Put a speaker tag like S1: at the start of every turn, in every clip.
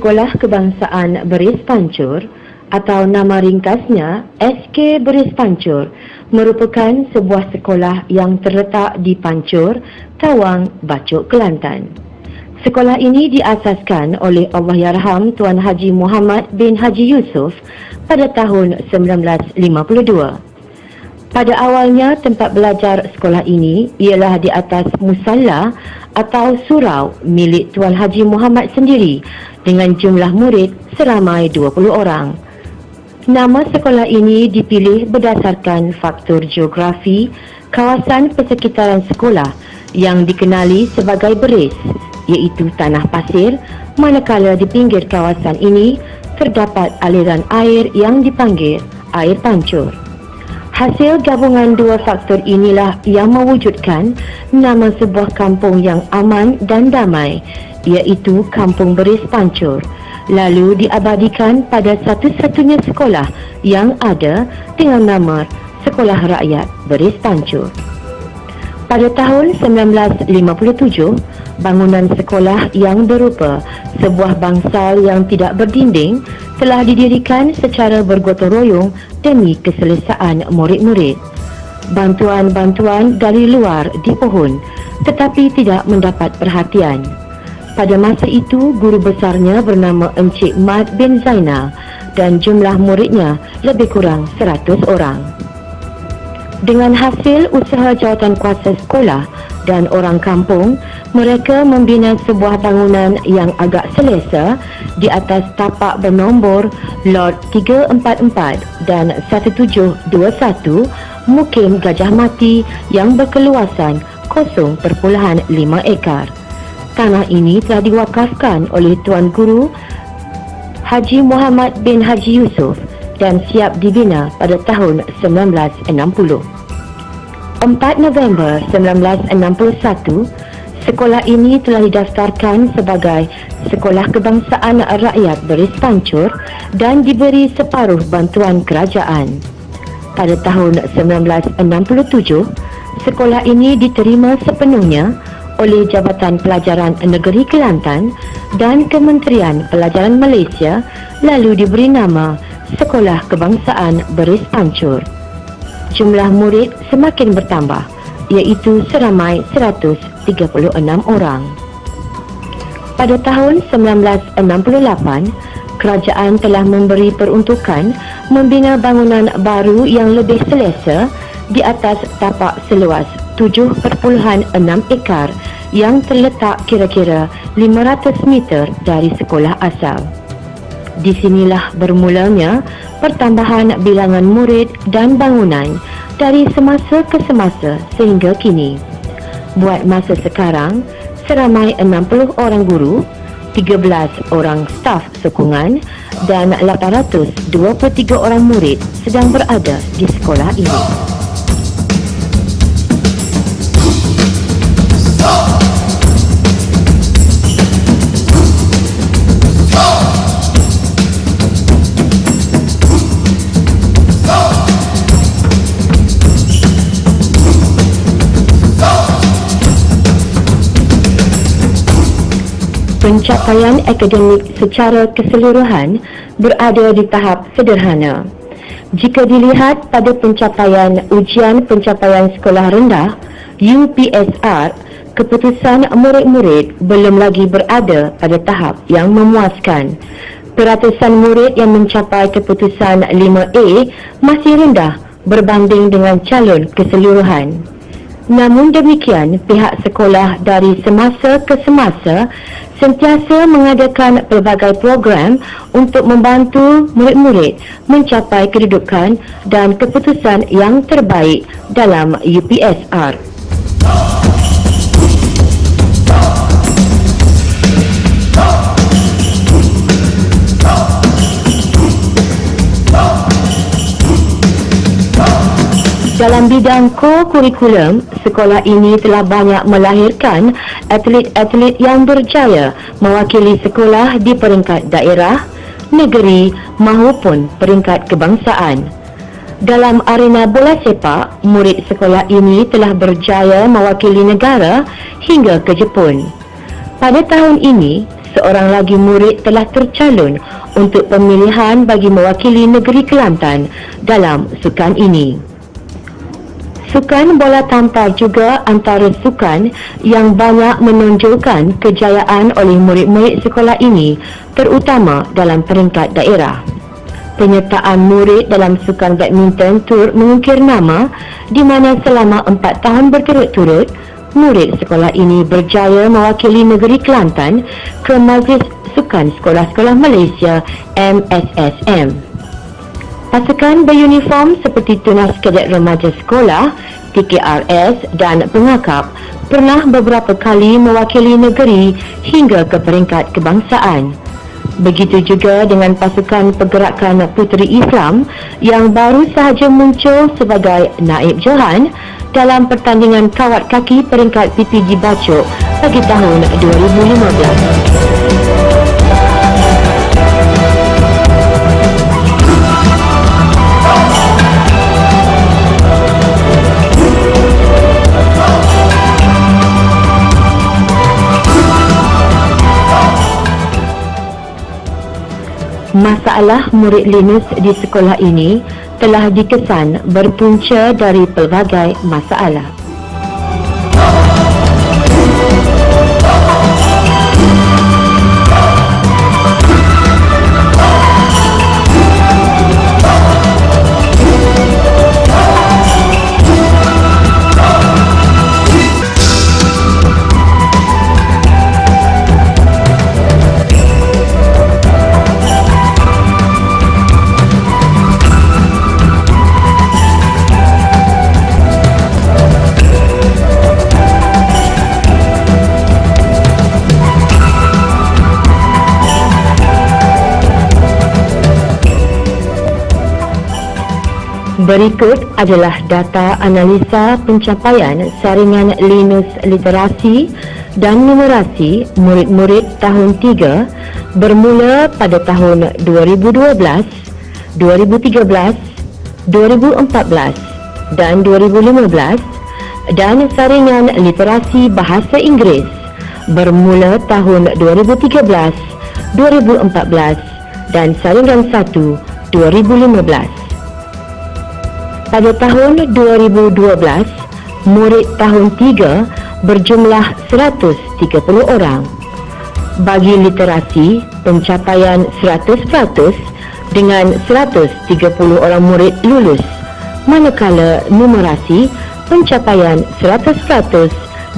S1: Sekolah Kebangsaan Beris Pancur atau nama ringkasnya SK Beris Pancur merupakan sebuah sekolah yang terletak di Pancur, Tawang, Bacok, Kelantan. Sekolah ini diasaskan oleh Allahyarham Tuan Haji Muhammad bin Haji Yusof pada tahun 1952. Pada awalnya tempat belajar sekolah ini ialah di atas musalla atau surau milik Tuan Haji Muhammad sendiri dengan jumlah murid seramai 20 orang. Nama sekolah ini dipilih berdasarkan faktor geografi kawasan persekitaran sekolah yang dikenali sebagai beris, iaitu tanah pasir, manakala di pinggir kawasan ini terdapat aliran air yang dipanggil air pancur. Hasil gabungan dua faktor inilah yang mewujudkan nama sebuah kampung yang aman dan damai, iaitu Kampung Beris Pancur, lalu diabadikan pada satu-satunya sekolah yang ada dengan nama Sekolah Rakyat Beris Pancur. Pada tahun 1957, bangunan sekolah yang berupa sebuah bangsal yang tidak berdinding telah didirikan secara bergotong royong demi keselesaan murid-murid. Bantuan-bantuan dari luar dipohon tetapi tidak mendapat perhatian. Pada masa itu, guru besarnya bernama Encik Mat bin Zainal dan jumlah muridnya lebih kurang 100 orang. Dengan hasil usaha jawatankuasa sekolah dan orang kampung, mereka membina sebuah bangunan yang agak selesa di atas tapak bernombor Lot 344 dan 1721 Mukim Gajah Mati yang berkeluasan 0.5 ekar. Tanah ini telah diwakafkan oleh Tuan Guru Haji Muhammad bin Haji Yusof dan siap dibina pada tahun 1960. 4 November 1961, sekolah ini telah didaftarkan sebagai Sekolah Kebangsaan Rakyat Beris Pancur dan diberi separuh bantuan kerajaan. Pada tahun 1967, sekolah ini diterima sepenuhnya oleh Jabatan Pelajaran Negeri Kelantan dan Kementerian Pelajaran Malaysia, lalu diberi nama Sekolah Kebangsaan Beris Pancur. Jumlah murid semakin bertambah, iaitu seramai 136 orang. Pada tahun 1968, kerajaan telah memberi peruntukan membina bangunan baru yang lebih selesa di atas tapak seluas 7.6 ekar yang terletak kira-kira 500 meter dari sekolah asal. Di sinilah bermulanya pertambahan bilangan murid dan bangunan dari semasa ke semasa sehingga kini. Buat masa sekarang, seramai 60 orang guru, 13 orang staf sokongan dan 823 orang murid sedang berada di sekolah ini. Pencapaian akademik secara keseluruhan berada di tahap sederhana. Jika dilihat pada pencapaian ujian pencapaian sekolah rendah UPSR, keputusan murid-murid belum lagi berada pada tahap yang memuaskan. Peratusan murid yang mencapai keputusan 5A masih rendah berbanding dengan calon keseluruhan. Namun demikian, pihak sekolah dari semasa ke semasa sentiasa mengadakan pelbagai program untuk membantu murid-murid mencapai kedudukan dan keputusan yang terbaik dalam UPSR. Dalam bidang ko-kurikulum, sekolah ini telah banyak melahirkan atlet-atlet yang berjaya mewakili sekolah di peringkat daerah, negeri maupun peringkat kebangsaan. Dalam arena bola sepak, murid sekolah ini telah berjaya mewakili negara hingga ke Jepun. Pada tahun ini, seorang lagi murid telah tercalon untuk pemilihan bagi mewakili negeri Kelantan dalam sukan ini. Sukan bola tampar juga antara sukan yang banyak menonjolkan kejayaan oleh murid-murid sekolah ini, terutama dalam peringkat daerah. Penyertaan murid dalam sukan badminton turut mengukir nama di mana selama 4 tahun berturut-turut, murid sekolah ini berjaya mewakili negeri Kelantan ke Majlis Sukan Sekolah-Sekolah Malaysia MSSM. Pasukan beruniform seperti Tunas Kadet Remaja Sekolah, TKRS dan Pengakap pernah beberapa kali mewakili negeri hingga ke peringkat kebangsaan. Begitu juga dengan pasukan pergerakan Puteri Islam yang baru sahaja muncul sebagai naib johan dalam pertandingan kawat kaki peringkat PPG Bacok bagi tahun 2015. Masalah murid Linus di sekolah ini telah dikesan berpunca dari pelbagai masalah. Berikut adalah data analisa pencapaian saringan Linus Literasi dan Numerasi murid-murid tahun 3 bermula pada tahun 2012, 2013, 2014 dan 2015 dan saringan Literasi Bahasa Inggeris bermula tahun 2013, 2014 dan saringan 1 2015. Pada tahun 2012, murid tahun 3 berjumlah 130 orang. Bagi literasi, pencapaian 100% dengan 130 orang murid lulus, manakala numerasi pencapaian 100%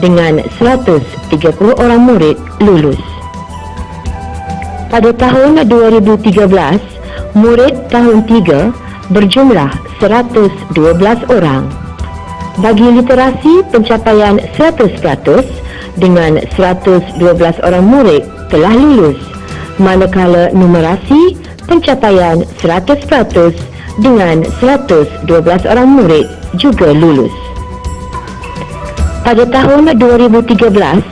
S1: dengan 130 orang murid lulus. Pada tahun 2013, murid tahun 3 berjumlah 112 orang. Bagi literasi, pencapaian 100% dengan 112 orang murid telah lulus, manakala numerasi pencapaian 100% dengan 112 orang murid juga lulus. Pada tahun 2013,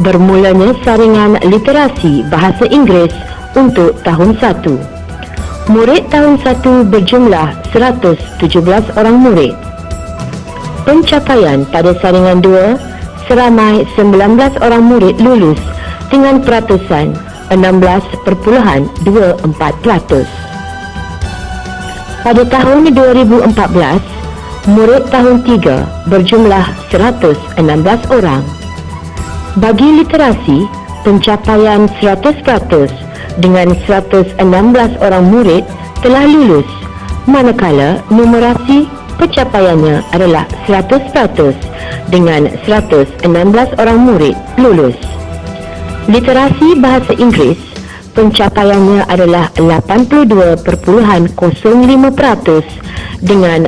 S1: bermulanya saringan literasi bahasa Inggeris untuk tahun 1. Murid tahun 1 berjumlah 117 orang murid. Pencapaian pada saringan 2, seramai 19 orang murid lulus dengan peratusan 16.24%. Pada tahun 2014, murid tahun 3 berjumlah 116 orang. Bagi literasi, pencapaian 100% dengan 116 orang murid telah lulus, manakala numerasi pencapaiannya adalah 100% dengan 116 orang murid lulus. Literasi bahasa Inggeris, pencapaiannya adalah 82.05% dengan